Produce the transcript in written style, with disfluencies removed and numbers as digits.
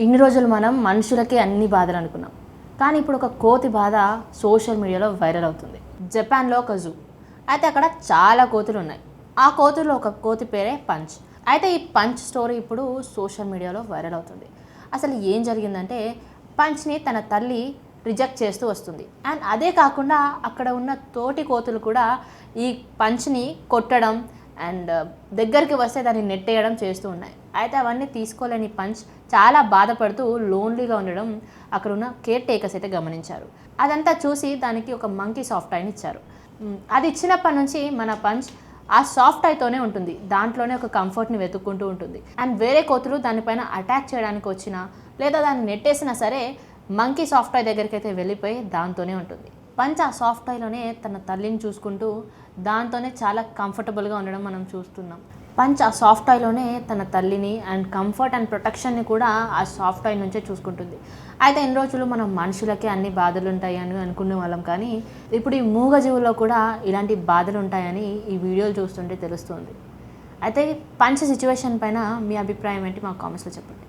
ఇన్ని రోజులు మనం మనుషులకే అన్ని బాధలు అనుకున్నాం, కానీ ఇప్పుడు ఒక కోతి బాధ సోషల్ మీడియాలో వైరల్ అవుతుంది. జపాన్లో ఒక జూ, అయితే అక్కడ చాలా కోతులు ఉన్నాయి. ఆ కోతుల్లో ఒక కోతి పేరే పంచ్. అయితే ఈ పంచ్ స్టోరీ ఇప్పుడు సోషల్ మీడియాలో వైరల్ అవుతుంది. అసలు ఏం జరిగిందంటే, పంచ్ని తన తల్లి రిజెక్ట్ చేస్తూ వస్తుంది. అండ్ అదే కాకుండా అక్కడ ఉన్న తోటి కోతులు కూడా ఈ పంచ్ని కొట్టడం అండ్ దగ్గరికి వస్తే దాన్ని నెట్టేయడం చేస్తూ ఉన్నాయి. అయితే అవన్నీ తీసుకోలేని పంచ్ చాలా బాధపడుతూ లోన్లీగా ఉండడం అక్కడ ఉన్న కేర్ టేకర్స్ అయితే గమనించారు. అదంతా చూసి దానికి ఒక మంకీ సాఫ్ట్ టాయ్ని ఇచ్చారు. అది ఇచ్చినప్పటి నుంచి మన పంచ్ ఆ సాఫ్ట్ టాయ్తోనే ఉంటుంది, దాంట్లోనే ఒక కంఫర్ట్ని వెతుక్కుంటూ ఉంటుంది. అండ్ వేరే కోతులు దానిపైన అటాక్ చేయడానికి వచ్చినా లేదా దాన్ని నెట్టేసినా సరే మంకీ సాఫ్ట్ టాయ్ దగ్గరికి అయితే వెళ్ళిపోయి దాంతోనే ఉంటుంది. పంచ్ ఆ సాఫ్ట్ టాయ్లోనే తన తల్లిని చూసుకుంటూ దాంతోనే చాలా కంఫర్టబుల్గా ఉండడం మనం చూస్తున్నాం. పంచ్ ఆ సాఫ్ట్ టాయ్లోనే తన తల్లిని అండ్ కంఫర్ట్ అండ్ ప్రొటెక్షన్ని కూడా ఆ సాఫ్ట్ టాయ్ నుంచే చూసుకుంటుంది. అయితే ఎన్ని రోజులు మనం మనుషులకే అన్ని బాధలు ఉంటాయి అని అనుకునే వాళ్ళం, కానీ ఇప్పుడు ఈ మూగజీవుల్లో కూడా ఇలాంటి బాధలు ఉంటాయని ఈ వీడియోలు చూస్తుంటే తెలుస్తుంది. అయితే పంచ్ సిచ్యువేషన్ పైన మీ అభిప్రాయం ఏంటి మాకు కామెంట్స్లో చెప్పండి.